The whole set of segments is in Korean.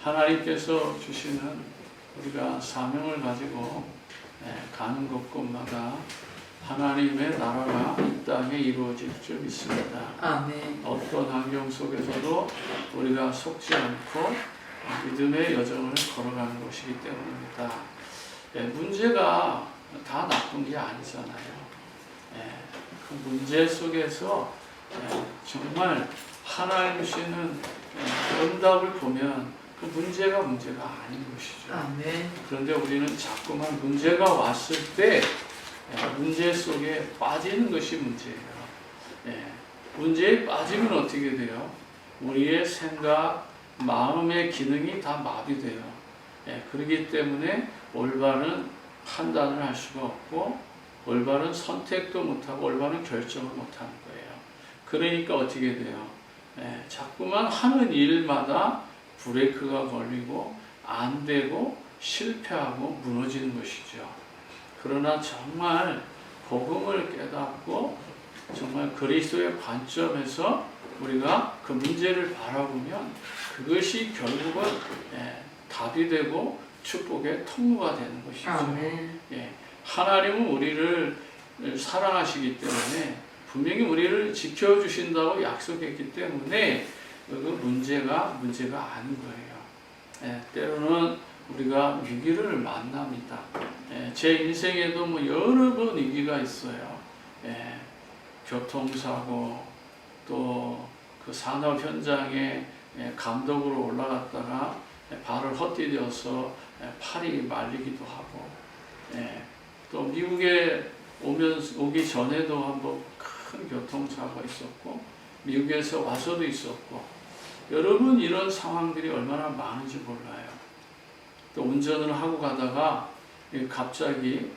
하나님께서 주시는 우리가 사명을 가지고 가는 곳곳마다 하나님의 나라가 이 땅에 이루어질 줄 믿습니다. 아멘. 어떤 환경 속에서도 우리가 속지 않고 믿음의 여정을 걸어가는 것이기 때문입니다. 문제가 다 나쁜 게 아니잖아요. 그 문제 속에서 정말 하나님 주시는 응답을 보면 그 문제가 아닌 것이죠. 아멘. 그런데 우리는 자꾸만 문제가 왔을 때 문제 속에 빠지는 것이 문제예요. 문제에 빠지면 어떻게 돼요? 우리의 생각, 마음의 기능이 다 마비돼요. 그렇기 때문에 올바른 판단을 할 수가 없고 올바른 선택도 못하고 올바른 결정을 못하는 거예요. 그러니까 어떻게 돼요? 자꾸만 하는 일마다 브레이크가 걸리고 안 되고 실패하고 무너지는 것이죠. 그러나 정말 복음을 깨닫고 정말 그리스도의 관점에서 우리가 그 문제를 바라보면 그것이 결국은 답이 되고 축복의 통로가 되는 것이죠. 아멘. 하나님은 우리를 사랑하시기 때문에 분명히 우리를 지켜주신다고 약속했기 때문에 그 문제가 아닌 거예요. 때로는 우리가 위기를 만납니다. 제 인생에도 여러 번 위기가 있어요. 교통사고, 또 그 산업 현장에 감독으로 올라갔다가 발을 헛디뎌서 팔이 말리기도 하고, 또 미국에 오기 전에도 한번 큰 교통사고가 있었고, 미국에서 와서도 있었고, 여러분 이런 상황들이 얼마나 많은지 몰라요. 또 운전을 하고 가다가 갑자기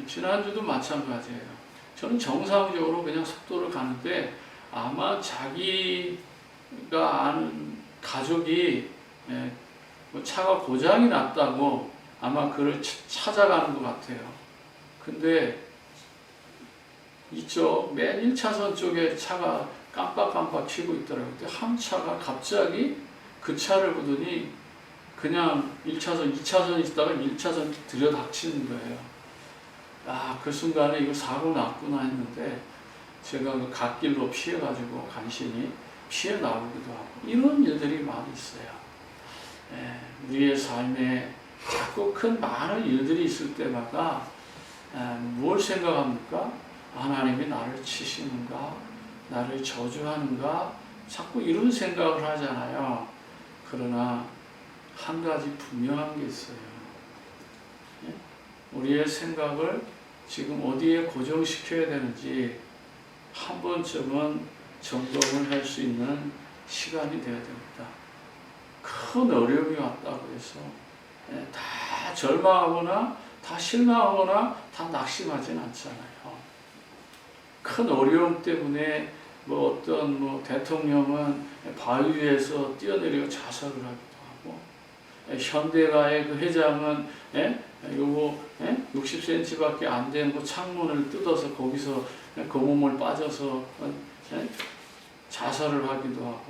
지난주도 마찬가지예요. 저는 정상적으로 그냥 속도를 가는데 아마 자기가 아는 가족이 차가 고장이 났다고 아마 그를 찾아가는 것 같아요. 근데 이쪽 맨 1차선 쪽에 차가 깜빡깜빡 켜고 있더라고요. 근데 한 차가 갑자기 그 차를 보더니 그냥 1차선, 2차선 있다가 1차선 들여닥치는 거예요. 그 순간에 이거 사고 났구나 했는데 제가 그 갓길로 피해가지고 간신히 피해 나오기도 하고 이런 일들이 많이 있어요. 우리의 삶에 자꾸 큰 많은 일들이 있을 때마다 뭘 생각합니까? 하나님이 나를 치시는가? 나를 저주하는가? 자꾸 이런 생각을 하잖아요. 그러나 한 가지 분명한 게 있어요. 우리의 생각을 지금 어디에 고정시켜야 되는지 한 번쯤은 점검을 할 수 있는 시간이 되어야 됩니다. 큰 어려움이 왔다고 해서 다 절망하거나 다 실망하거나 다 낙심하진 않잖아요. 큰 어려움 때문에 어떤 대통령은 바위 위에서 뛰어내려 자살을 하기도 하고, 현대가의 그 회장은 요거 60cm밖에 안 된 창문을 뜯어서 거기서 그 몸을 빠져서 자살을 하기도 하고,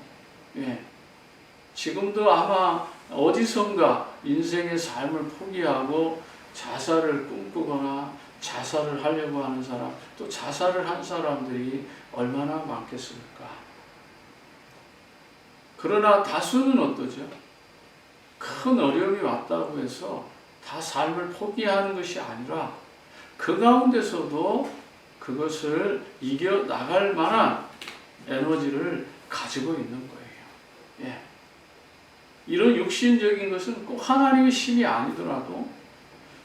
지금도 아마 어디선가 인생의 삶을 포기하고 자살을 꿈꾸거나 자살을 하려고 하는 사람, 또 자살을 한 사람들이 얼마나 많겠습니까? 그러나 다수는 어떠죠? 큰 어려움이 왔다고 해서 다 삶을 포기하는 것이 아니라 그 가운데서도 그것을 이겨나갈 만한 에너지를 가지고 있는 거예요. 이런 육신적인 것은 꼭 하나님의 힘이 아니더라도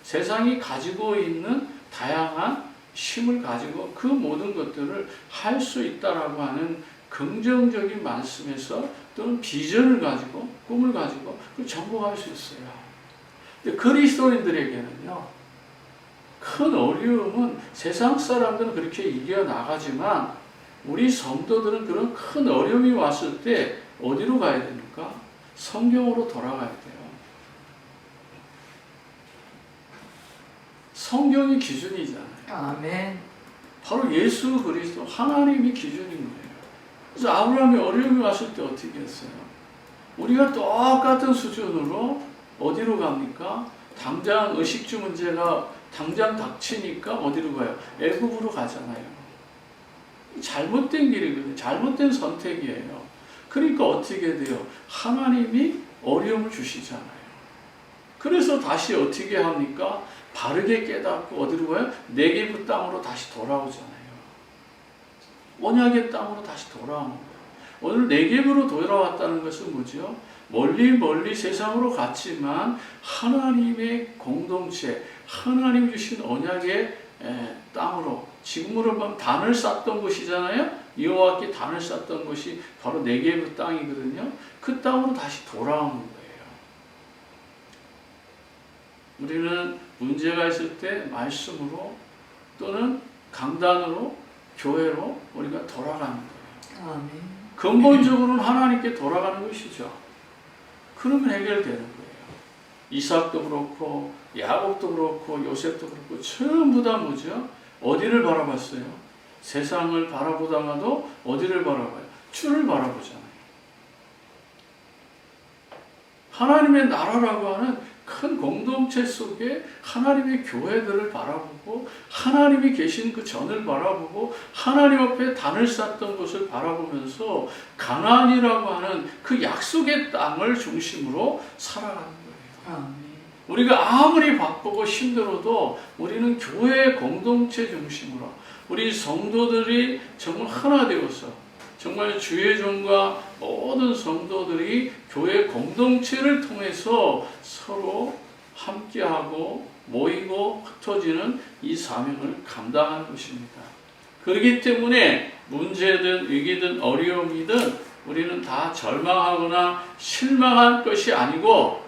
세상이 가지고 있는 다양한 힘을 가지고 그 모든 것들을 할 수 있다라고 하는 긍정적인 말씀에서 또는 비전을 가지고 꿈을 가지고 그걸 정복할 수 있어요. 근데 그리스도인들에게는요, 큰 어려움은 세상 사람들은 그렇게 이겨나가지만 우리 성도들은 그런 큰 어려움이 왔을 때 어디로 가야 됩니까? 성경으로 돌아가야 돼요. 성경이 기준이잖아요. 아멘. 바로 예수 그리스도 하나님이 기준인 거예요. 그래서 아브라함이 어려움이 왔을 때 어떻게 했어요? 우리가 똑같은 수준으로 어디로 갑니까? 당장 의식주 문제가 당장 닥치니까 어디로 가요? 애굽으로 가잖아요. 잘못된 길이거든요. 잘못된 선택이에요. 그러니까 어떻게 돼요? 하나님이 어려움을 주시잖아요. 그래서 다시 어떻게 합니까? 바르게 깨닫고 어디로 가요? 네게브 땅으로 다시 돌아오잖아요. 언약의 땅으로 다시 돌아오는 거예요. 오늘 네게브로 돌아왔다는 것은 뭐죠? 멀리 멀리 세상으로 갔지만 하나님의 공동체, 하나님 주신 언약의 땅으로, 지금으로 보면 단을 쌓던 곳이잖아요. 여호와께 단을 쌓던 곳이 바로 네게브 땅이거든요. 그 땅으로 다시 돌아오는 거예요. 우리는 문제가 있을 때 말씀으로 또는 강단으로, 교회로 우리가 돌아가는 거예요. 아멘. 근본적으로는 하나님께 돌아가는 것이죠. 그러면 해결되는 거예요. 이삭도 그렇고 야곱도 그렇고 요셉도 그렇고 전부 다 뭐죠? 어디를 바라봤어요? 세상을 바라보다가도 어디를 바라봐요? 주를 바라보잖아요. 하나님의 나라라고 하는 큰 공동체 속에 하나님의 교회들을 바라보고 하나님이 계신 그 전을 바라보고 하나님 앞에 단을 쌓던 곳을 바라보면서 가나안이라고 하는 그 약속의 땅을 중심으로 살아가는 거예요. 아멘. 우리가 아무리 바쁘고 힘들어도 우리는 교회 공동체 중심으로 우리 성도들이 정말 하나 되어서 정말 주의 종과 모든 성도들이 교회 공동체를 통해서 서로 함께하고 모이고 흩어지는 이 사명을 감당하는 것입니다. 그렇기 때문에 문제든 위기든 어려움이든 우리는 다 절망하거나 실망할 것이 아니고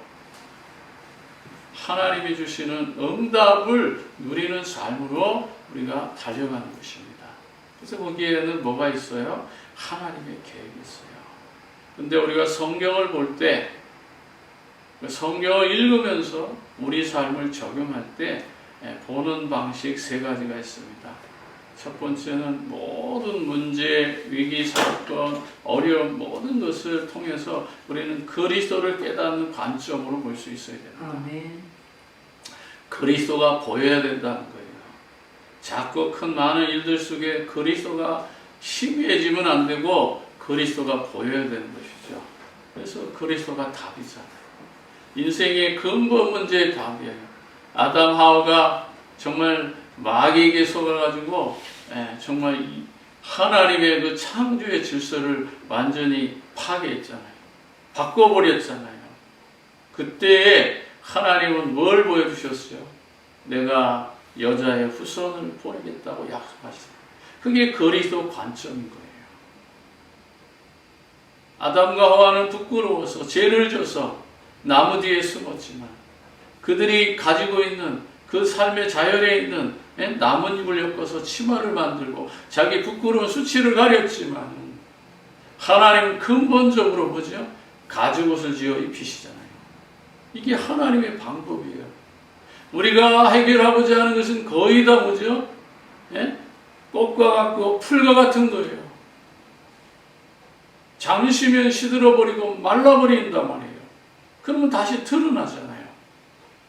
하나님이 주시는 응답을 누리는 삶으로 우리가 달려가는 것입니다. 그래서 거기에는 뭐가 있어요? 하나님의 계획이 있어요. 근데 우리가 성경을 볼 때, 성경을 읽으면서 우리 삶을 적용할 때 보는 방식 세 가지가 있습니다. 첫 번째는 모든 문제, 위기, 사건, 어려움 모든 것을 통해서 우리는 그리스도를 깨닫는 관점으로 볼 수 있어야 됩니다. 아멘. 그리스도가 보여야 된다는 거예요. 작고 큰 많은 일들 속에 그리스도가 희미해지면 안 되고 그리스도가 보여야 되는 것이죠. 그래서 그리스도가 답이잖아요. 인생의 근본 문제의 답이에요. 아담 하와가 정말 마귀에게 속아가지고 정말 하나님의 그 창조의 질서를 완전히 파괴했잖아요. 바꿔버렸잖아요. 그때에 하나님은 뭘 보여주셨어요? 내가 여자의 후손을 보내겠다고 약속하셨어요. 그게 그리스도 관점인 거예요. 아담과 하와는 부끄러워서 죄를 져서 나무 뒤에 숨었지만 그들이 가지고 있는 그 삶의 자연에 있는 나뭇잎을 엮어서 치마를 만들고 자기 부끄러운 수치를 가렸지만 하나님은 근본적으로 뭐죠? 가죽옷을 지어 입히시잖아요. 이게 하나님의 방법이에요. 우리가 해결하고자 하는 것은 거의 다 뭐죠? 꽃과 같고 풀과 같은 거예요. 잠시면 시들어버리고 말라버린단 말이에요. 그러면 다시 드러나잖아요.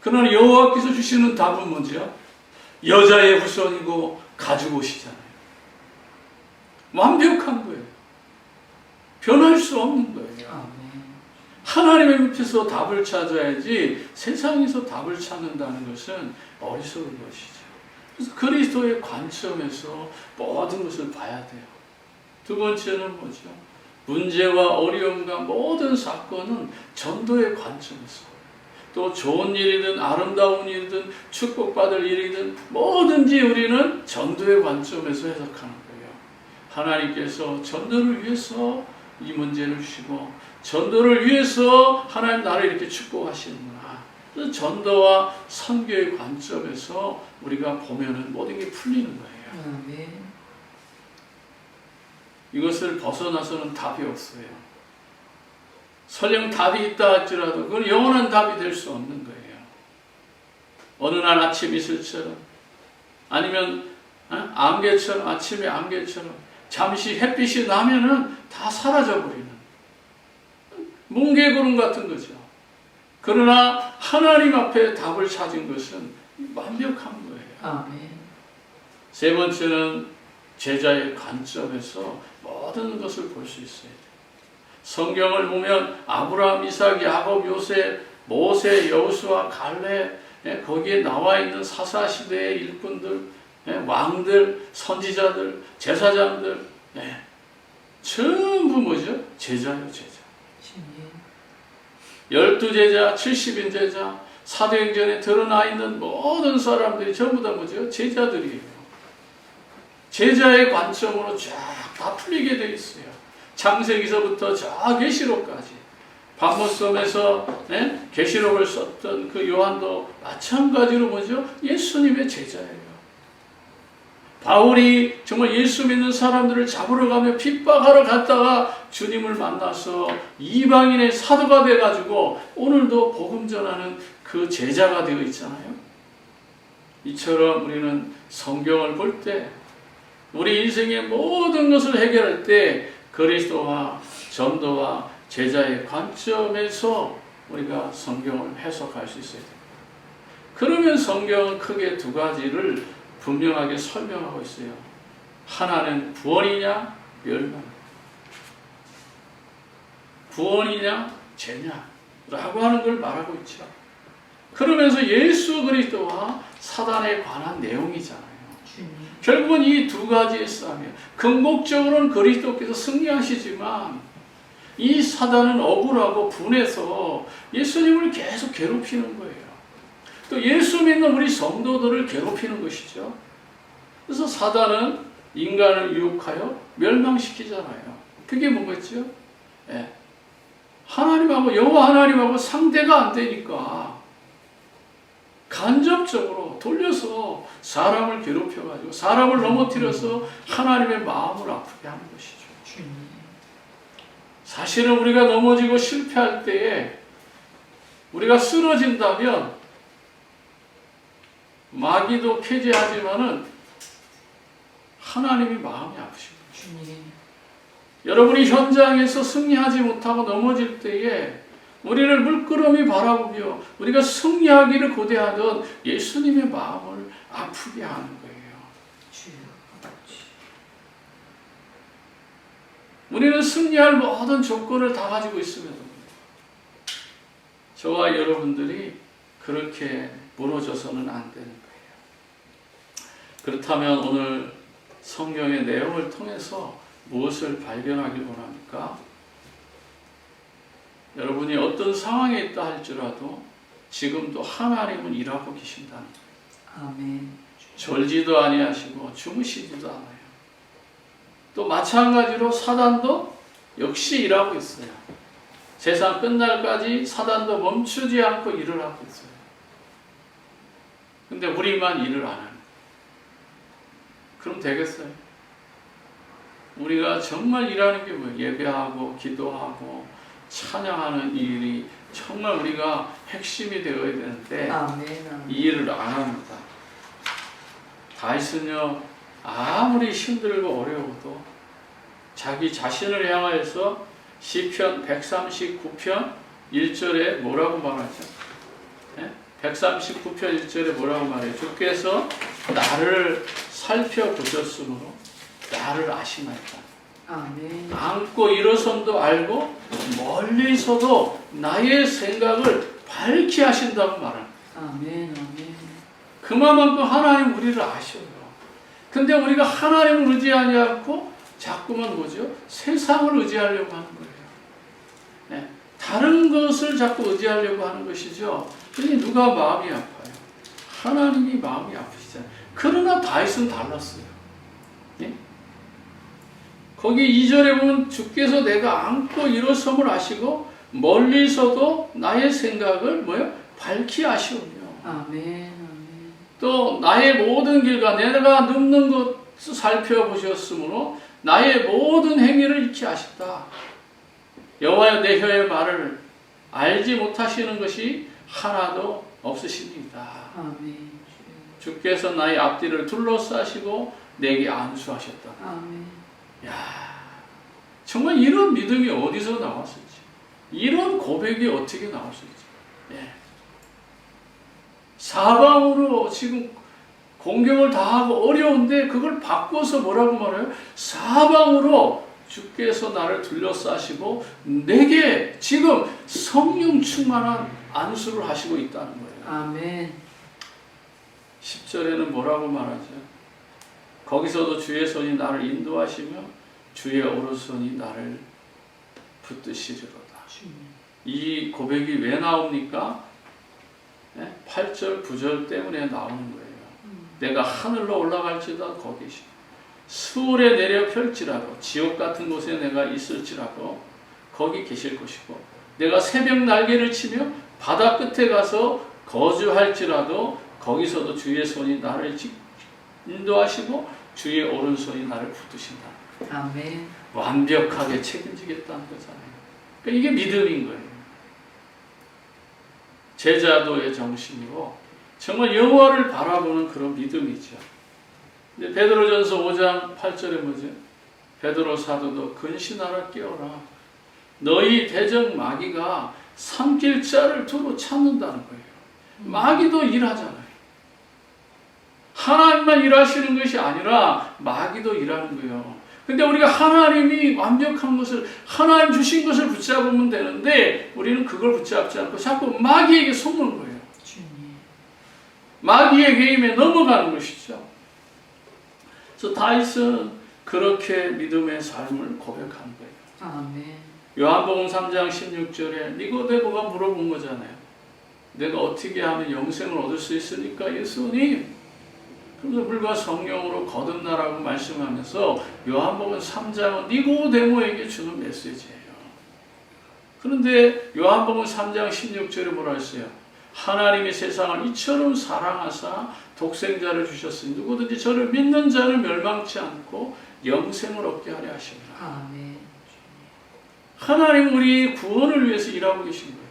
그러나 여호와께서 주시는 답은 뭐죠? 여자의 후손이고 가죽옷이잖아요. 완벽한 거예요. 변할 수 없는 거예요. 아멘. 하나님의 밑에서 답을 찾아야지 세상에서 답을 찾는다는 것은 어리석은 것이죠. 그래서 그리스도의 관점에서 모든 것을 봐야 돼요. 두 번째는 뭐죠? 문제와 어려움과 모든 사건은 전도의 관점에서 또 좋은 일이든 아름다운 일이든 축복받을 일이든 뭐든지 우리는 전도의 관점에서 해석하는 거예요. 하나님께서 전도를 위해서 이 문제를 주시고 전도를 위해서 하나님 나를 이렇게 축복하시는구나. 그래서 전도와 선교의 관점에서 우리가 보면은 모든 게 풀리는 거예요. 아멘. 이것을 벗어나서는 답이 없어요. 설령 답이 있다 할지라도 그건 영원한 답이 될 수 없는 거예요. 어느 날 아침 이슬처럼 아니면 안개처럼 아침에 안개처럼 잠시 햇빛이 나면은 다 사라져 버리는 뭉게구름 같은 거죠. 그러나 하나님 앞에 답을 찾은 것은 완벽한 거예요. 아멘. 세 번째는 제자의 관점에서 모든 것을 볼 수 있어야 돼요. 성경을 보면 아브라함, 이삭, 야곱, 요셉, 모세, 여호수아, 갈렙, 거기에 나와 있는 사사시대의 일꾼들, 왕들, 선지자들, 제사장들, 전부 뭐죠? 제자요, 제자. 12제자, 70인 제자, 사도행전에 드러나 있는 모든 사람들이 전부 다 뭐죠? 제자들이에요. 제자의 관점으로 쫙 다 풀리게 되어 있어요. 창세기서부터 저 계시록까지. 바모섬에서 계시록을 썼던 그 요한도 마찬가지로 뭐죠? 예수님의 제자예요. 바울이 정말 예수 믿는 사람들을 잡으러 가며 핍박하러 갔다가 주님을 만나서 이방인의 사도가 돼가지고 오늘도 복음 전하는 그 제자가 되어 있잖아요. 이처럼 우리는 성경을 볼 때 우리 인생의 모든 것을 해결할 때 그리스도와 전도와 제자의 관점에서 우리가 성경을 해석할 수 있어야 됩니다. 그러면 성경은 크게 두 가지를 분명하게 설명하고 있어요. 하나는 구원이냐 멸망, 구원이냐 죄냐라고 하는 걸 말하고 있죠. 그러면서 예수 그리스도와 사단에 관한 내용이잖아요. 결국은 이 두 가지의 싸움이에요. 궁극적으로는 그리스도께서 승리하시지만 이 사단은 억울하고 분해서 예수님을 계속 괴롭히는 거예요. 또 예수 믿는 우리 성도들을 괴롭히는 것이죠. 그래서 사단은 인간을 유혹하여 멸망시키잖아요. 그게 뭐겠죠? 하나님하고 여호와 하나님하고 상대가 안 되니까 간접적으로 돌려서 사람을 괴롭혀가지고 사람을 넘어뜨려서 하나님의 마음을 아프게 하는 것이죠. 사실은 우리가 넘어지고 실패할 때에 우리가 쓰러진다면 마귀도 쾌재하지만은 하나님이 마음이 아프신 거죠. 여러분이 현장에서 승리하지 못하고 넘어질 때에 우리를 물끄러미 바라보며 우리가 승리하기를 고대하던 예수님의 마음을 아프게 하는 거예요. 우리는 승리할 모든 조건을 다 가지고 있음에도 저와 여러분들이 그렇게 무너져서는 안 되는 거예요. 그렇다면 오늘 성경의 내용을 통해서 무엇을 발견하길 원합니까? 여러분이 어떤 상황에 있다 할지라도 지금도 하나님은 일하고 계신다는 거예요. 아멘. 졸지도 아니하시고 주무시지도 않아요. 또 마찬가지로 사단도 역시 일하고 있어요. 세상 끝날까지 사단도 멈추지 않고 일을 하고 있어요. 근데 우리만 일을 안 하는 거예요. 그럼 되겠어요? 우리가 정말 일하는 게 뭐예요? 예배하고 기도하고 찬양하는 일이 정말 우리가 핵심이 되어야 되는데 이 일을 안 합니다. 다윗은요 아무리 힘들고 어려워도 자기 자신을 향하여서 시편 139편 1절에 뭐라고 말하죠? 139편 1절에 뭐라고 말해요? 주께서 나를 살펴보셨으므로 나를 아시나이다. 아멘. 앉고 일어선도 알고 멀리서도 나의 생각을 밝히 하신다고 말합니다. 아멘. 아멘. 그만큼 하나님 우리를 아셔요. 근데 우리가 하나님을 의지하지 않고 자꾸만 뭐죠? 세상을 의지하려고 하는 거예요. 다른 것을 자꾸 의지하려고 하는 것이죠. 그러니 누가 마음이 아파요? 하나님이 마음이 아프시잖아요. 그러나 다윗은 달랐어요. 거기 2절에 보면 주께서 내가 앉고 일어섬을 아시고 멀리서도 나의 생각을 뭐요? 밝히 아시오며. 아멘. 또 나의 모든 길과 내가 눕는 것을 살펴보셨으므로 나의 모든 행위를 익히 아신다. 여호와여 내 혀의 말을 알지 못하시는 것이 하나도 없으십니다. 아멘. 주께서 나의 앞뒤를 둘러싸시고 내게 안수하셨다. 아멘. 야, 정말 이런 믿음이 어디서 나왔을지. 이런 고백이 어떻게 나올 수 있죠? 예. 사방으로 지금 공격을 당하고 어려운데 그걸 바꿔서 뭐라고 말해요? 사방으로 주께서 나를 둘러싸시고 내게 지금 성령 충만한 안수를 하시고 있다는 거예요. 아멘. 10절에는 뭐라고 말하죠? 거기서도 주의 손이 나를 인도하시며 주의 오른손이 나를 붙드시리로다. 이 고백이 왜 나옵니까? 8절, 9절 때문에 나오는 거예요. 내가 하늘로 올라갈지도 거기 계시고 수월에 내려 펼지라도 지옥 같은 곳에 내가 있을지라도 거기 계실 것이고 내가 새벽 날개를 치며 바다 끝에 가서 거주할지라도 거기서도 주의 손이 나를 인도하시고 주의 오른손이 나를 붙드신다. 아멘. 완벽하게 책임지겠다는 거잖아요. 그러니까 이게 믿음인 거예요. 제자도의 정신이고 정말 여호와를 바라보는 그런 믿음이죠. 근데 베드로전서 5장 8절에 뭐죠? 베드로 사도도 근신하라 깨어라. 너희 대적 마귀가 삼킬 자를 두루 찾는다는 거예요. 마귀도 일하잖아요. 하나님만 일하시는 것이 아니라 마귀도 일하는 거예요. 근데 우리가 하나님이 완벽한 것을 하나님 주신 것을 붙잡으면 되는데 우리는 그걸 붙잡지 않고 자꾸 마귀에게 속는 거예요. 주님. 마귀의 개임에 넘어가는 것이죠. 그래서 다윗은 그렇게 믿음의 삶을 고백한 거예요. 아멘. 요한복음 3장 16절에 니고데모가 물어본 거잖아요. 내가 어떻게 하면 영생을 얻을 수 있으니까 예수님. 그래서 물과 성령으로 거듭나라고 말씀하면서 요한복음 3장은 니고데모에게 주는 메시지예요. 그런데 요한복음 3장 16절에 뭐라 했어요? 하나님이 세상을 이처럼 사랑하사 독생자를 주셨으니 누구든지 저를 믿는 자는 멸망치 않고 영생을 얻게 하려 하십니다. 아멘. 하나님 우리 구원을 위해서 일하고 계신 거예요.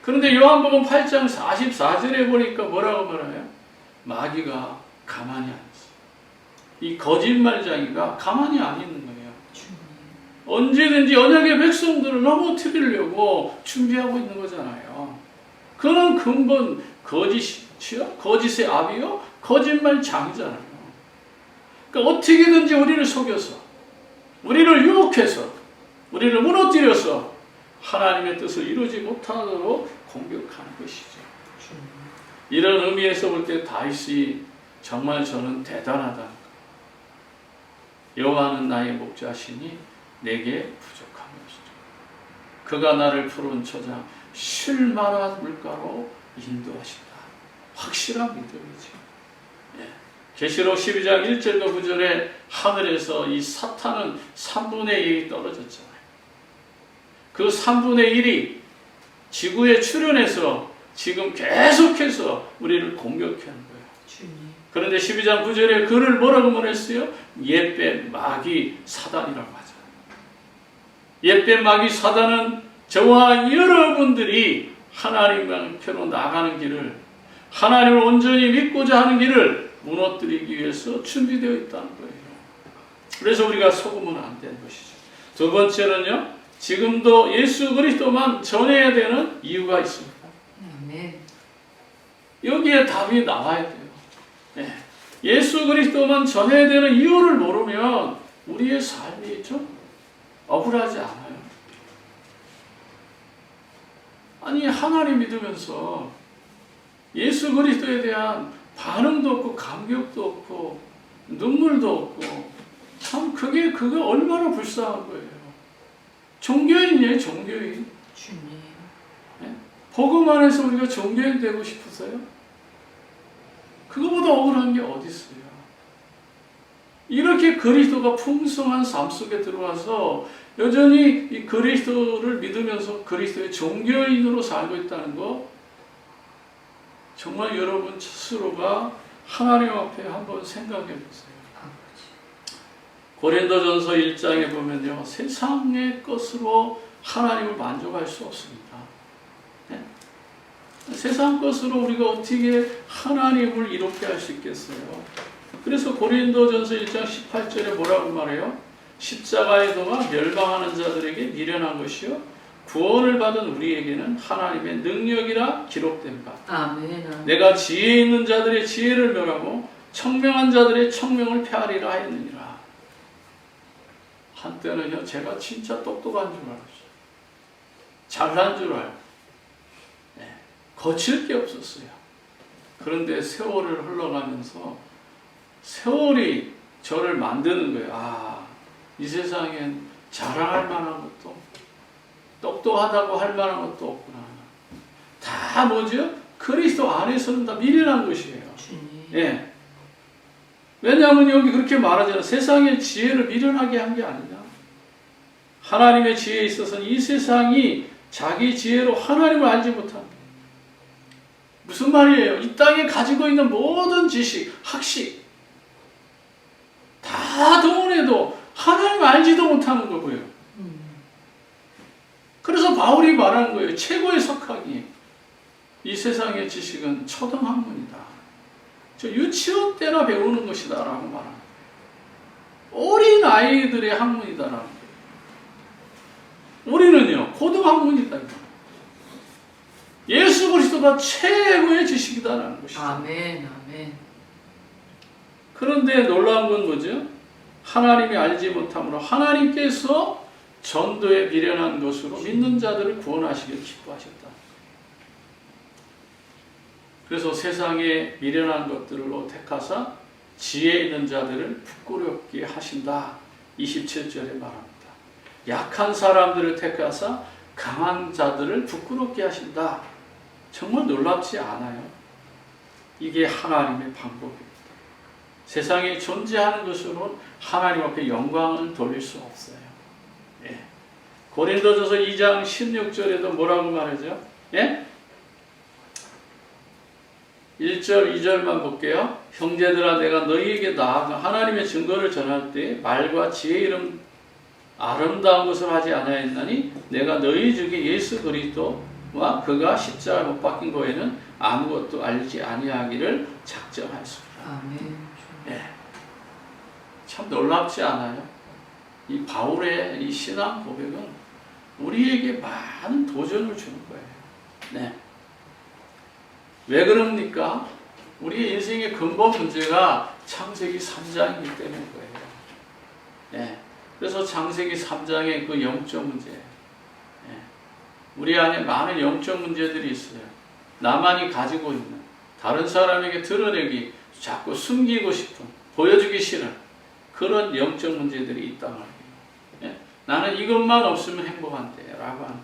그런데 요한복음 8장 44절에 보니까 뭐라고 말해요? 마귀가 가만히 안 있어요. 이 거짓말쟁이가 가만히 안 있는 거예요. 주님. 언제든지 언약의 백성들을 넘어뜨리려고 준비하고 있는 거잖아요. 그는 근본 거짓이요? 거짓의 압이요? 거짓말장이잖아요. 그러니까 어떻게든지 우리를 속여서 우리를 유혹해서 우리를 무너뜨려서 하나님의 뜻을 이루지 못하도록 공격하는 것이죠. 주님. 이런 의미에서 볼 때 다윗이 정말 저는 대단하다는 것. 여호와는 나의 목자시니 내게 부족함이 없으리라. 그가 나를 푸른 초장 쉴만한 물가로 인도하신다. 확실한 믿음이죠. 계시록 12장 1절과 9절에 하늘에서 이 사탄은 3분의 1이 떨어졌잖아요. 그 3분의 1이 지구에 출현해서 지금 계속해서 우리를 공격하는 거예요. 주님. 그런데 12장 9절에 그를 뭐라고 말했어요? 옛뱀 마귀 사단이라고 하죠. 옛뱀 마귀 사단은 저와 여러분들이 하나님 편으로 나가는 길을 하나님을 온전히 믿고자 하는 길을 무너뜨리기 위해서 준비되어 있다는 거예요. 그래서 우리가 속으면 안 되는 것이죠. 두 번째는요. 지금도 예수 그리스도만 전해야 되는 이유가 있습니다. 아멘. 여기에 답이 나와야 돼요. 예수 그리스도만 전해야 되는 이유를 모르면 우리의 삶이 좀 억울하지 않아요. 아니 하나님 믿으면서 예수 그리스도에 대한 반응도 없고 감격도 없고 눈물도 없고 참 그게 얼마나 불쌍한 거예요. 종교인이에요, 종교인. 주님. 복음 안에서 우리가 종교인 되고 싶으세요? 그거보다 억울한 게 어디 있어요? 이렇게 그리스도가 풍성한 삶 속에 들어와서 여전히 이 그리스도를 믿으면서 그리스도의 종교인으로 살고 있다는 거 정말 여러분 스스로가 하나님 앞에 한번 생각해 보세요. 고린도전서 1장에 보면요. 세상의 것으로 하나님을 만족할 수 없습니다. 세상 것으로 우리가 어떻게 하나님을 이롭게 할 수 있겠어요? 그래서 고린도전서 1장 18절에 뭐라고 말해요? 십자가의 도가 멸망하는 자들에게 미련한 것이요 구원을 받은 우리에게는 하나님의 능력이라 기록된 바. 아멘. 내가 지혜 있는 자들의 지혜를 멸하고 청명한 자들의 청명을 폐하리라 하였느니라. 한때는요, 제가 진짜 똑똑한 줄 알았어요. 잘난 줄 알고. 네, 거칠 게 없었어요. 그런데 세월을 흘러가면서 세월이 저를 만드는 거예요. 아, 이 세상엔 자랑할 만한 것도 똑똑하다고 할 만한 것도 없구나. 다 뭐죠? 그리스도 안에서는 다 미련한 것이에요. 주님. 예. 왜냐하면 여기 그렇게 말하잖아요. 세상의 지혜를 미련하게 한 게 아니냐. 하나님의 지혜에 있어서는 이 세상이 자기 지혜로 하나님을 알지 못한다. 무슨 말이에요? 이 땅에 가지고 있는 모든 지식, 학식 다 동원해도 하나님을 알지도 못하는 거고요. 그래서 바울이 말하는 거예요. 최고의 석학이 이 세상의 지식은 초등학문이다. 저 유치원 때나 배우는 것이다 라고 말합니다. 어린 아이들의 학문이다라는 거예요. 우리는요, 고등학문이다. 예수 그리스도가 최고의 지식이다라는 것이죠. 아멘. 아멘. 그런데 놀라운 건 뭐죠? 하나님이 알지 못함으로 하나님께서 전도에 미련한 것으로 믿는 자들을 구원하시길 기뻐하셨다. 그래서 세상에 미련한 것들로 택하사 지혜 있는 자들을 부끄럽게 하신다. 27절에 말합니다. 약한 사람들을 택하사 강한 자들을 부끄럽게 하신다. 정말 놀랍지 않아요? 이게 하나님의 방법입니다. 세상에 존재하는 것으로는 하나님 앞에 영광을 돌릴 수 없어요. 예. 고린도전서 2장 16절에도 뭐라고 말하죠? 예? 1절, 2절만 볼게요. 형제들아, 내가 너희에게 나아가 하나님의 증거를 전할 때 말과 지혜 이름 아름다운 것을 하지 아니하였나니 내가 너희 중에 예수 그리스도와 그가 십자가 못 박힌 거에는 아무것도 알지 아니하기를 작정하였습니다. 아멘. 예. 참 놀랍지 않아요? 이 바울의 이 신앙 고백은 우리에게 많은 도전을 주는 거예요. 네. 왜 그럽니까? 우리 인생의 근본 문제가 창세기 3장이기 때문인 거예요. 네. 그래서 창세기 3장의 그 영적 문제. 네. 우리 안에 많은 영적 문제들이 있어요. 나만이 가지고 있는, 다른 사람에게 드러내기, 자꾸 숨기고 싶은, 보여주기 싫은 그런 영적 문제들이 있단 말이에요. 네. 나는 이것만 없으면 행복한데 라고 하는 거예요.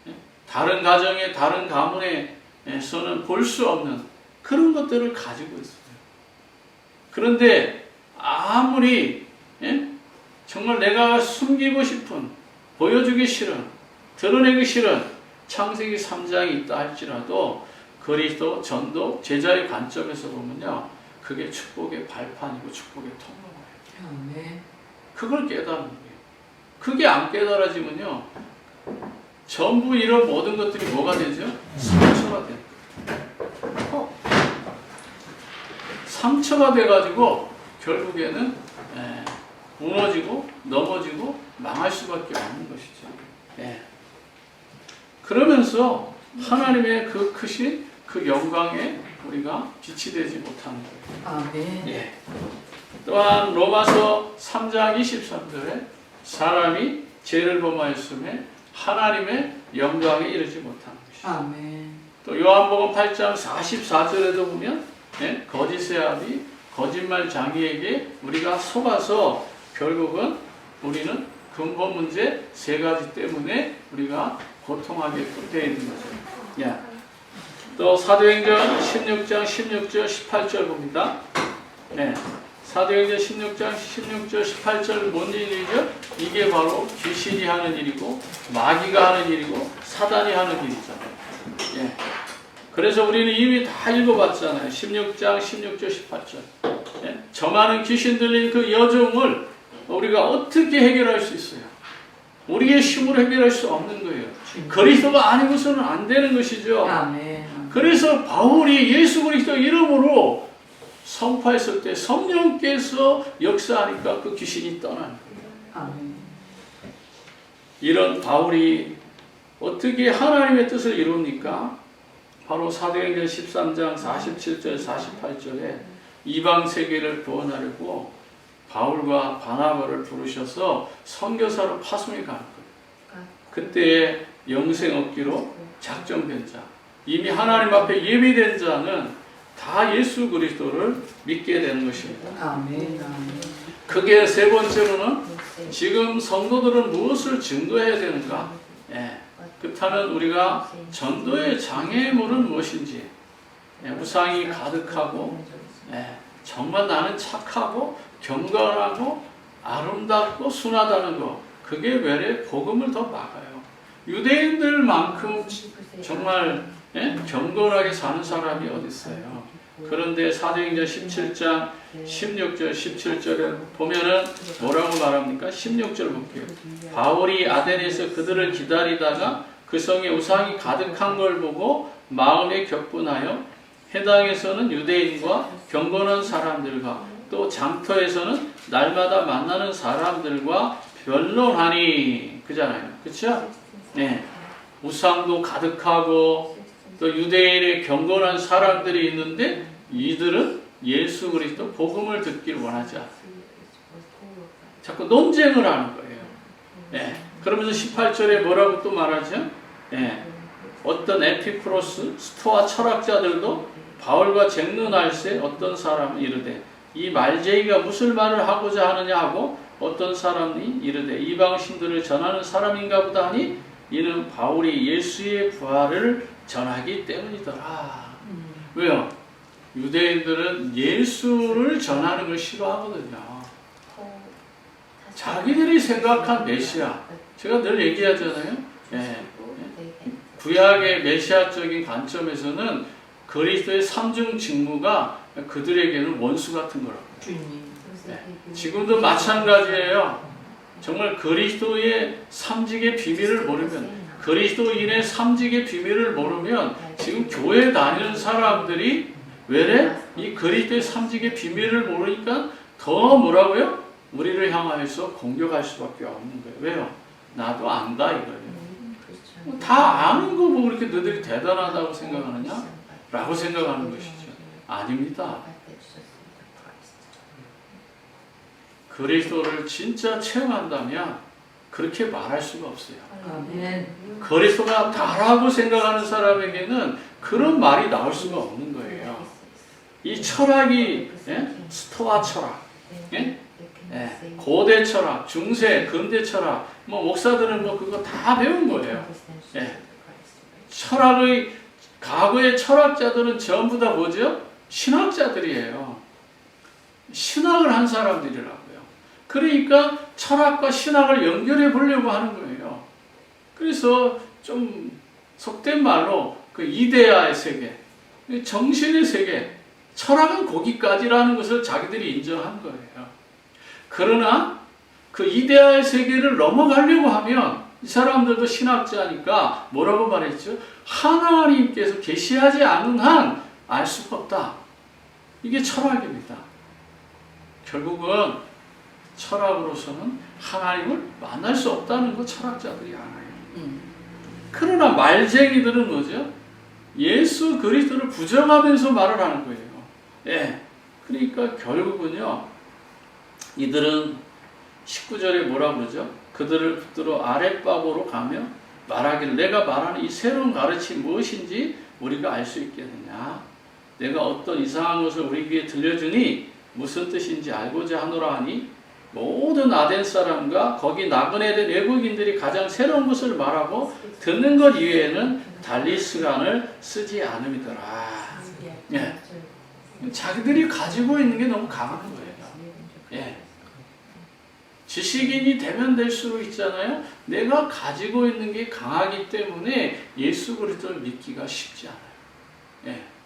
네. 다른 가정에, 다른 가문에서는 볼 수 없는 그런 것들을 가지고 있어요. 그런데 아무리 정말 내가 숨기고 싶은, 보여주기 싫은, 드러내기 싫은 창세기 3장이 있다 할지라도 그리스도 전도 제자의 관점에서 보면요, 그게 축복의 발판이고 축복의 통로예요. 아멘. 그걸 깨달는 거예요. 그게 안 깨달아지면요, 전부 이런 모든 것들이 뭐가 되죠? 상처가 돼요. 상처가 돼가지고 결국에는 무너지고 넘어지고 망할 수밖에 없는 것이죠. 예. 그러면서 하나님의 그 크신 그 영광에 우리가 빛이 되지 못하는 거예요. 아멘. 예. 또한 로마서 3장 23절에 사람이 죄를 범하였음에 하나님의 영광에 이르지 못하는 것이죠. 아멘. 또 요한복음 8장 44절에도 보면 거짓의 아비 거짓말 장이에게 우리가 속아서 결국은 우리는 근본 문제 세 가지 때문에 우리가 고통하게끔 되어 있는 거죠. 야. 또 사도행전 16장 16절 18절 봅니다. 네. 사도행전 16장 16절 18절 뭔 일이죠? 이게 바로 귀신이 하는 일이고 마귀가 하는 일이고 사단이 하는 일이잖아요. 예. 그래서 우리는 이미 다 읽어봤잖아요. 16장 16절 18절. 예? 저 많은 귀신 들린 그 여종을 우리가 어떻게 해결할 수 있어요? 우리의 힘으로 해결할 수 없는 거예요. 그리스도가 아니고서는 안 되는 것이죠. 아멘. 그래서 바울이 예수 그리스도 이름으로 선포했을 때 성령께서 역사하니까 그 귀신이 떠나는 거예요. 아멘. 이런 바울이 어떻게 하나님의 뜻을 이룹니까? 바로 사도행전 13장 47절 48절에 이방 세계를 구원하려고 바울과 바나바를 부르셔서 선교사로 파송해 가는 거예요. 그때의 영생 얻기로 작정된 자, 이미 하나님 앞에 예비된 자는 다 예수 그리스도를 믿게 되는 것입니다. 아멘. 아멘. 그게 세 번째로는 지금 성도들은 무엇을 증거해야 되는가? 그렇다면 우리가 전도의 장애물은 무엇인지, 우상이 가득하고, 정말 나는 착하고 경건하고 아름답고 순하다는 거, 그게 왜 복음을 더 막아요? 유대인들만큼 정말 경건하게 사는 사람이 어디 있어요? 그런데 사도행전 17장 16절 17절에 보면은 뭐라고 말합니까? 16절 볼게요. 바울이 아덴에서 그들을 기다리다가 그 성에 우상이 가득한 걸 보고 마음에 격분하여 해당에서는 유대인과 경건한 사람들과 또 장터에서는 날마다 만나는 사람들과 변론하니, 그잖아요. 그렇죠? 네. 우상도 가득하고 또 유대인의 경건한 사람들이 있는데 이들은 예수 그리스도 복음을 듣기를 원하지 않아요. 자꾸 논쟁을 하는 거예요. 그러면서 18절에 뭐라고 또 말하죠? 어떤 에피쿠로스, 스토아 철학자들도 바울과 쟁론할세 어떤 사람은 이르되 이 말쟁이가 무슨 말을 하고자 하느냐 하고 어떤 사람이 이르되 이방신들을 전하는 사람인가 보다 하니 이는 바울이 예수의 부활을 전하기 때문이더라. 왜요? 유대인들은 예수를 전하는 걸 싫어하거든요. 자기들이 생각한 메시아, 제가 늘 얘기하잖아요. 구약의 메시아적인 관점에서는 그리스도의 삼중 직무가 그들에게는 원수 같은 거라고. 지금도 마찬가지예요. 정말 그리스도의 삼직의 비밀을 모르면, 그리스도인의 삼직의 비밀을 모르면 지금 교회 다니는 사람들이 왜 이 그리스도의 삼직의 비밀을 모르니까 더 뭐라고요? 우리를 향하여서 공격할 수밖에 없는 거예요. 왜요? 나도 안다 이거예요. 다 아는 거 보고 그렇게 너희들이 대단하다고 생각하느냐? 라고 생각하는 것이죠. 아닙니다. 그리스도를 진짜 체험한다면 그렇게 말할 수가 없어요. 아멘. 그리스도가 다라고 생각하는 사람에게는 그런 말이 나올 수가 없는 거예요. 이 철학이 스토아 철학, 고대 철학, 중세, 근대 철학, 뭐 목사들은 뭐 그거 다 배운 거예요. 철학의 과거의 철학자들은 전부 다 뭐죠? 신학자들이에요. 신학을 한 사람들이라고요. 그러니까 철학과 신학을 연결해 보려고 하는 거예요. 그래서 좀 속된 말로 그 이데아의 세계, 정신의 세계, 철학은 거기까지라는 것을 자기들이 인정한 거예요. 그러나 그 이데아의 세계를 넘어가려고 하면 이 사람들도 신학자니까 뭐라고 말했죠? 하나님께서 계시하지 않는 한 알 수가 없다. 이게 철학입니다. 결국은 철학으로서는 하나님을 만날 수 없다는 거 철학자들이 알아요. 그러나 말쟁이들은 뭐죠? 예수 그리스도를 부정하면서 말을 하는 거예요. 그러니까 결국은요, 이들은 19절에 뭐라 그러죠? 그들을 붙들어 아랫바보로 가며 말하기를 내가 말하는 이 새로운 가르침이 무엇인지 우리가 알 수 있겠느냐? 내가 어떤 이상한 것을 우리 귀에 들려주니 무슨 뜻인지 알고자 하노라 하니 모든 아덴 사람과 거기 나그네 된 외국인들이 가장 새로운 것을 말하고 듣는 것 이외에는 달리 시간을 쓰지 않음이더라. 자기들이 가지고 있는 게 너무 강한 거예요. 지식인이 되면 될수록 있잖아요. 내가 가지고 있는 게 강하기 때문에 예수 그리스도를 믿기가 쉽지 않아요.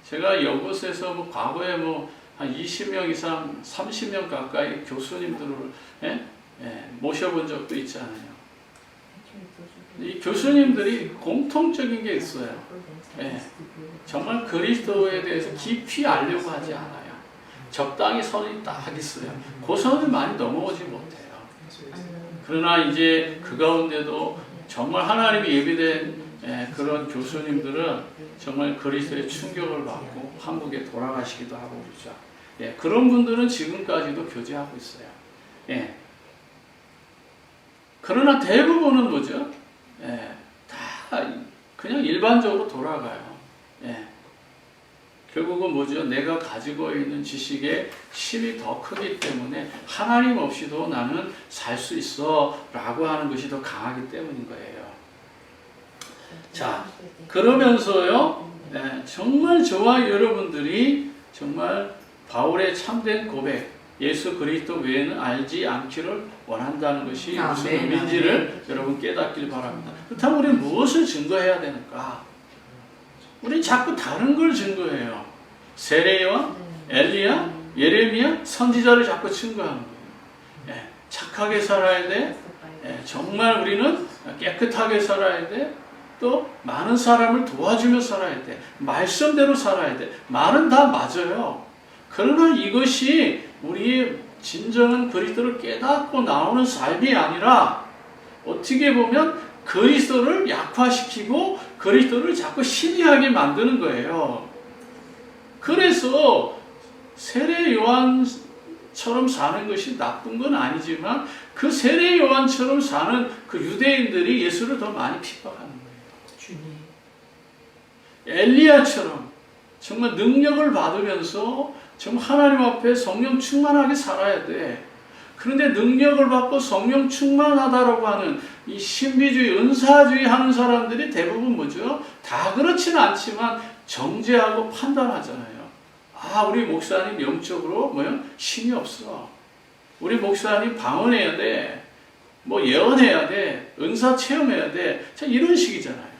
제가 이곳에서 뭐 과거에 한 20명 이상, 30명 가까이 교수님들을 모셔본 적도 있잖아요. 이 교수님들이 공통적인 게 있어요. 정말 그리스도에 대해서 깊이 알려고 하지 않아요. 적당히 선이 딱 있어요. 그 선을 많이 넘어오지 못해요. 그러나 이제 그 가운데도 정말 하나님이 예비된 그런 교수님들은 정말 그리스도의 충격을 받고 한국에 돌아가시기도 하고 그러죠. 그런 분들은 지금까지도 교제하고 있어요. 그러나 대부분은 뭐죠? 다 그냥 일반적으로 돌아가요. 결국은 뭐죠? 내가 가지고 있는 지식의 힘이 더 크기 때문에 하나님 없이도 나는 살 수 있어 라고 하는 것이 더 강하기 때문인 거예요. 자, 그러면서요, 정말 저와 여러분들이 정말 바울의 참된 고백, 예수 그리스도 외에는 알지 않기를 원한다는 것이 무슨 의미인지를 여러분 깨닫길 바랍니다. 그렇다면 우리는 무엇을 증거해야 되는가? 우리 자꾸 다른 걸 증거해요. 세례요한, 엘리야, 예레미야, 선지자를 자꾸 증거하는 거예요. 착하게 살아야 돼. 정말 우리는 깨끗하게 살아야 돼. 또 많은 사람을 도와주며 살아야 돼. 말씀대로 살아야 돼. 말은 다 맞아요. 그러나 이것이 우리의 진정한 그리스도를 깨닫고 나오는 삶이 아니라 어떻게 보면 그리스도를 약화시키고 그리스도를 자꾸 신이하게 만드는 거예요. 그래서 세례 요한처럼 사는 것이 나쁜 건 아니지만 그 세례 요한처럼 사는 그 유대인들이 예수를 더 많이 핍박하는 거예요. 주님. 엘리야처럼 정말 능력을 받으면서 정말 하나님 앞에 성령 충만하게 살아야 돼. 그런데 능력을 받고 성령 충만하다라고 하는 이 신비주의, 은사주의 하는 사람들이 대부분 뭐죠? 다 그렇지는 않지만 정죄하고 판단하잖아요. 아, 우리 목사님 영적으로 뭐요? 신이 없어. 우리 목사님 방언해야 돼. 뭐 예언해야 돼. 은사 체험해야 돼. 자, 이런 식이잖아요.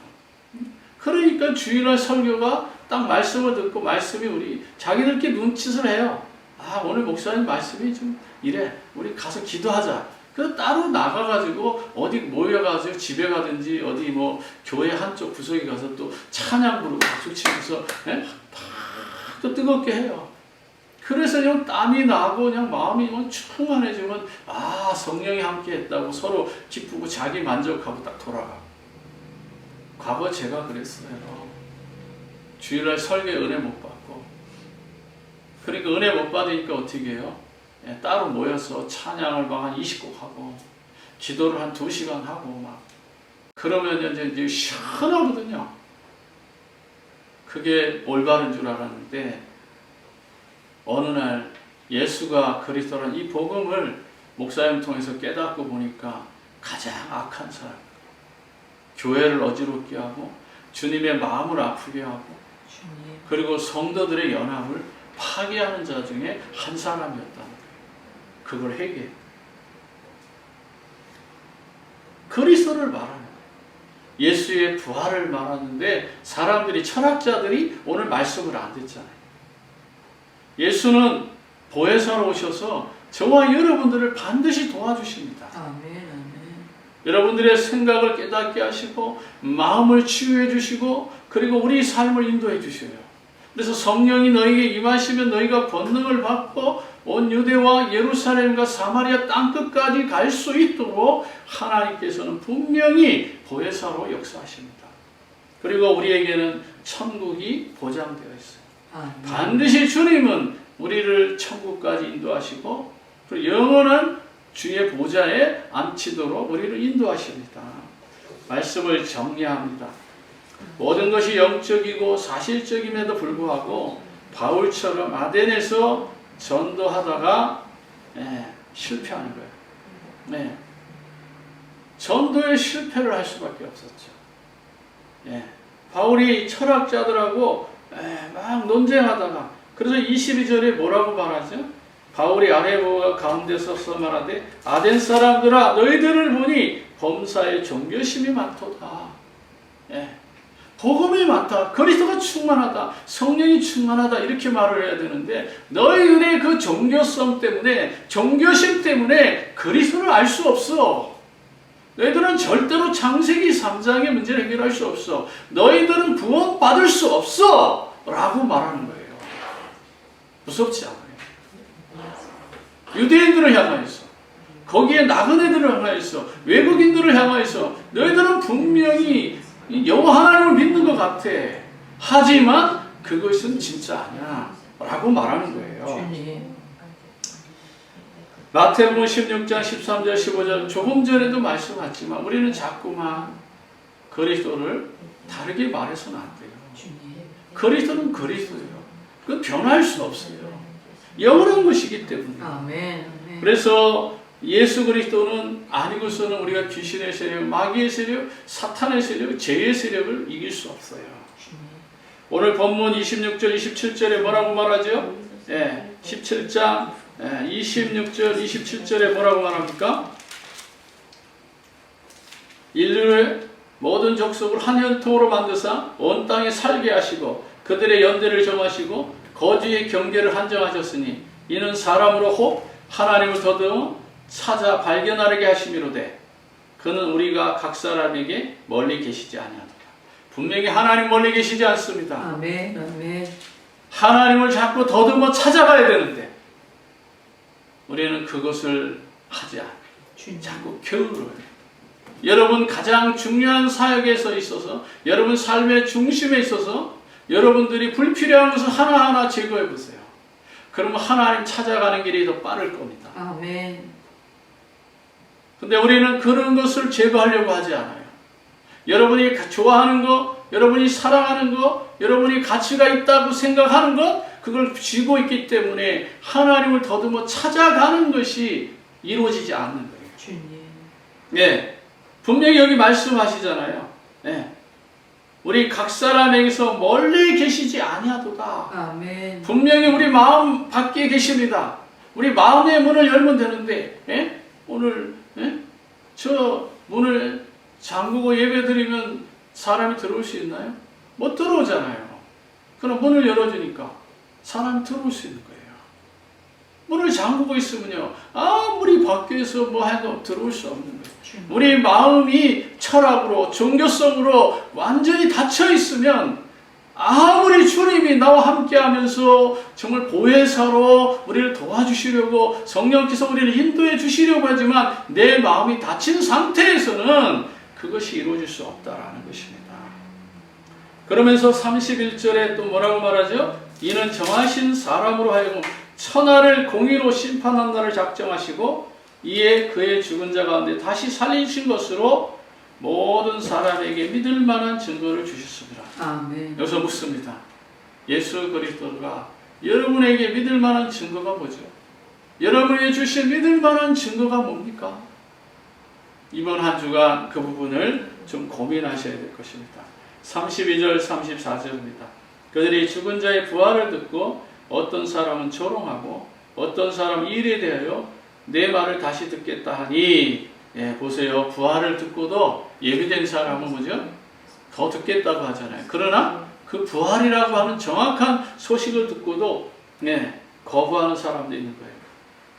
그러니까 주일날 설교가 딱 말씀을 듣고 말씀이 우리 자기들끼리 눈짓을 해요. 아, 오늘 목사님 말씀이 좀 이래. 우리 가서 기도하자. 그래서 따로 나가가지고 어디 모여가지고 집에 가든지 어디 뭐 교회 한쪽 구석에 가서 또 찬양 부르고 박수 치면서 또 뜨겁게 해요. 그래서 그냥 땀이 나고 그냥 마음이 충만해지면 아, 성령이 함께 했다고 서로 기쁘고 자기 만족하고 딱 돌아가. 과거 제가 그랬어요. 주일날 설교에 은혜 못 받고. 그러니까 은혜 못 받으니까 어떻게 해요? 따로 모여서 찬양을 막 한 20곡 하고 기도를 한 2시간 하고 막 그러면 이제 시원하거든요. 그게 올바른 줄 알았는데 어느 날 예수가 그리스도라는 이 복음을 목사님 통해서 깨닫고 보니까 가장 악한 사람, 교회를 어지럽게 하고 주님의 마음을 아프게 하고 그리고 성도들의 연합을 파괴하는 자 중에 한 사람이었다는 거예요. 그걸 회개해요. 그리스도를 말하는 거예요. 예수의 부활을 말하는데 사람들이, 철학자들이 오늘 말씀을 안 듣잖아요. 예수는 보혜사로 오셔서 저와 여러분들을 반드시 도와주십니다. 아멘. 여러분들의 생각을 깨닫게 하시고 마음을 치유해 주시고 그리고 우리 삶을 인도해 주셔요. 그래서 성령이 너에게 임하시면 너희가 권능을 받고 온 유대와 예루살렘과 사마리아 땅끝까지 갈 수 있도록 하나님께서는 분명히 보혜사로 역사하십니다. 그리고 우리에게는 천국이 보장되어 있어요. 반드시 주님은 우리를 천국까지 인도하시고 그리고 영원한 주의 보좌에 앉히도록 우리를 인도하십니다. 말씀을 정리합니다. 모든 것이 영적이고 사실적임에도 불구하고 바울처럼 아덴에서 전도하다가 실패하는 거예요. 전도에 실패를 할 수밖에 없었죠. 바울이 철학자들하고 막 논쟁하다가 그래서 22절에 뭐라고 말하죠? 바울이 아레보가 가운데 서서 말하되 아덴 사람들아 너희들을 보니 범사에 종교심이 많도다. 복음이 많다. 그리스도가 충만하다. 성령이 충만하다. 이렇게 말을 해야 되는데 너희들의 그 종교성 때문에 종교심 때문에 그리스도를 알 수 없어. 너희들은 절대로 창세기 3장의 문제를 해결할 수 없어. 너희들은 구원받을 수 없어. 라고 말하는 거예요. 무섭지 않아요? 유대인들을 향하여서. 거기에 나그네들을 향하여서 외국인들을 향하여서 너희들은 분명히 여호와 하나님을 믿는 것 같아. 하지만 그것은 진짜 아니야 라고 말하는 거예요. 주님. 마태복음 16장 13절 15절 조금 전에도 말씀하셨지만 우리는 자꾸만 그리스도를 다르게 말해서는 안 돼요. 주님. 그리스도는 그리스도예요. 그건 변할 수 없어요. 영원한 것이기 때문에. 아멘. 아멘. 그래서 예수 그리스도는 아니고서는 우리가 귀신의 세력, 마귀의 세력, 사탄의 세력, 죄의 세력을 이길 수 없어요. 주님. 오늘 본문 26절, 27절에 뭐라고 말하죠? 17장 26절, 27절에 뭐라고 말합니까? 인류의 모든 족속을 한 혈통으로 만드사 온 땅에 살게 하시고 그들의 연대를 정하시고 거주의 경계를 한정하셨으니 이는 사람으로 혹 하나님을 더더욱 찾아 발견하게 하심이로되 그는 우리가 각 사람에게 멀리 계시지 아니하노라. 분명히 하나님 멀리 계시지 않습니다. 아멘. 아멘. 하나님을 자꾸 더듬어 찾아가야 되는데 우리는 그것을 하지 않아요. 주님. 자꾸 게으르요. 여러분 가장 중요한 사역에 있어서 여러분 삶의 중심에 있어서 여러분들이 불필요한 것을 하나하나 제거해 보세요. 그러면 하나님 찾아가는 길이 더 빠를 겁니다. 아멘. 근데 우리는 그런 것을 제거하려고 하지 않아요. 여러분이 좋아하는 거, 여러분이 사랑하는 거, 여러분이 가치가 있다고 생각하는 것, 그걸 쥐고 있기 때문에 하나님을 더듬어 찾아가는 것이 이루어지지 않는 거예요. 주님. 예. 분명히 여기 말씀하시잖아요. 예. 우리 각 사람에게서 멀리 계시지 아니하도다. 아멘. 분명히 우리 마음 밖에 계십니다. 우리 마음의 문을 열면 되는데, 예? 오늘 저 문을 잠그고 예배드리면 사람이 들어올 수 있나요? 못 들어오잖아요. 그럼 문을 열어주니까 사람이 들어올 수 있는 거예요. 문을 잠그고 있으면요, 아무리 밖에서 뭐 해도 들어올 수 없는 거예요. 우리 마음이 철학으로, 종교성으로 완전히 닫혀 있으면 아무리 주님이 나와 함께 하면서 정말 보혜사로 우리를 도와주시려고 성령께서 우리를 인도해 주시려고 하지만 내 마음이 닫힌 상태에서는 그것이 이루어질 수 없다라는 것입니다. 그러면서 31절에 또 뭐라고 말하죠? 이는 정하신 사람으로 하여금 천하를 공의로 심판한 날을 작정하시고 이에 그의 죽은 자 가운데 다시 살리신 것으로 모든 사람에게 믿을 만한 증거를 주셨습니다. 아멘. 여기서 묻습니다. 예수 그리스도가 여러분에게 믿을 만한 증거가 뭐죠? 여러분에게 주신 믿을 만한 증거가 뭡니까? 이번 한 주간 그 부분을 좀 고민하셔야 될 것입니다. 32절 34절입니다. 그들이 죽은 자의 부활을 듣고 어떤 사람은 조롱하고 어떤 사람은 일에 대하여 내 말을 다시 듣겠다 하니, 예, 보세요. 부활을 듣고도 예비된 사람은 뭐죠? 더 듣겠다고 하잖아요. 그러나 그 부활이라고 하는 정확한 소식을 듣고도 거부하는 사람도 있는 거예요.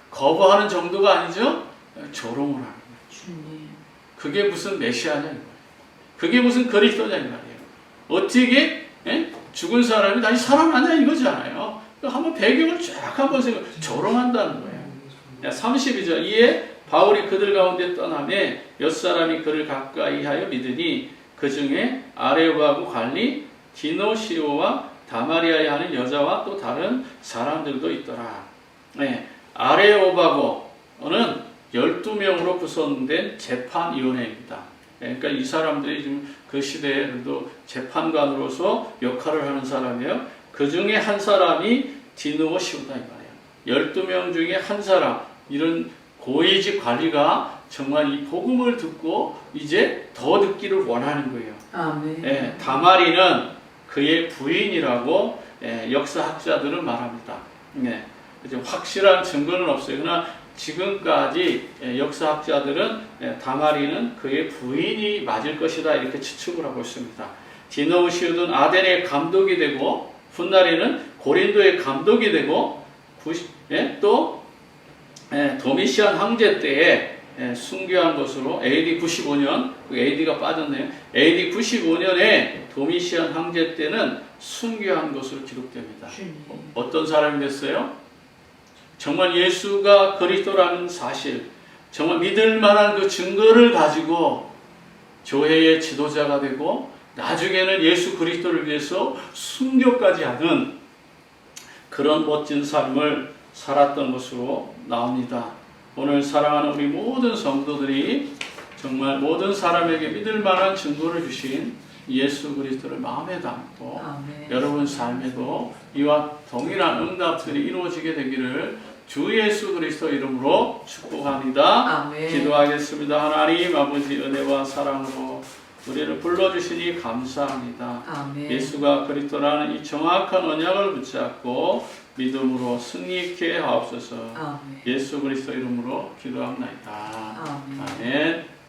거부하는 정도가 아니죠? 조롱을 하는 거예요. 주님. 그게 무슨 메시아냐 이거예요. 그게 무슨 그리스도냐 이 말이에요. 어떻게 죽은 사람이 다시 살아나냐 이거잖아요. 한번 배경을 쫙 한번 생각, 조롱한다는 거예요. 32절 이에 바울이 그들 가운데 떠나매 몇 사람이 그를 가까이 하여 믿으니 그 중에 아레오바하고 관리 디노시오와 다마리아에 하는 여자와 또 다른 사람들도 있더라. 아레오바고는 12명으로 구성된 재판위원회입니다. 그러니까 이 사람들이 지금 그 시대에 그래도 재판관으로서 역할을 하는 사람이에요. 그 중에 한 사람이 디노시오다 이 말이에요. 12명 중에 한 사람, 이런 고위직 관리가 정말 이 복음을 듣고 이제 더 듣기를 원하는 거예요. 아멘. 다마리는 그의 부인이라고 역사학자들은 말합니다. 확실한 증거는 없어요. 그러나 지금까지 역사학자들은 다마리는 그의 부인이 맞을 것이다 이렇게 추측을 하고 있습니다. 디노시오는 아덴의 감독이 되고 훗날에는 고린도의 감독이 되고 또 도미시안 황제 때에 순교한 것으로 AD 95년, AD가 빠졌네요. AD 95년에 도미시안 황제 때는 순교한 것으로 기록됩니다. 어떤 사람이 됐어요? 정말 예수가 그리스도라는 사실, 정말 믿을 만한 그 증거를 가지고 교회의 지도자가 되고 나중에는 예수 그리스도를 위해서 순교까지 하는 그런 멋진 삶을 살았던 것으로 나옵니다. 오늘 사랑하는 우리 모든 성도들이 정말 모든 사람에게 믿을 만한 증거를 주신 예수 그리스도를 마음에 담고 아멘. 여러분 삶에도 이와 동일한 응답들이 이루어지게 되기를 주 예수 그리스도 이름으로 축복합니다. 아멘. 기도하겠습니다. 하나님 아버지 은혜와 사랑으로 우리를 불러주시니 감사합니다. 아멘. 예수가 그리스도라는 이 정확한 언약을 붙잡고 믿음으로 승리케 하옵소서. 아멘. 예수 그리스도 이름으로 기도합니다. 아멘. 아멘.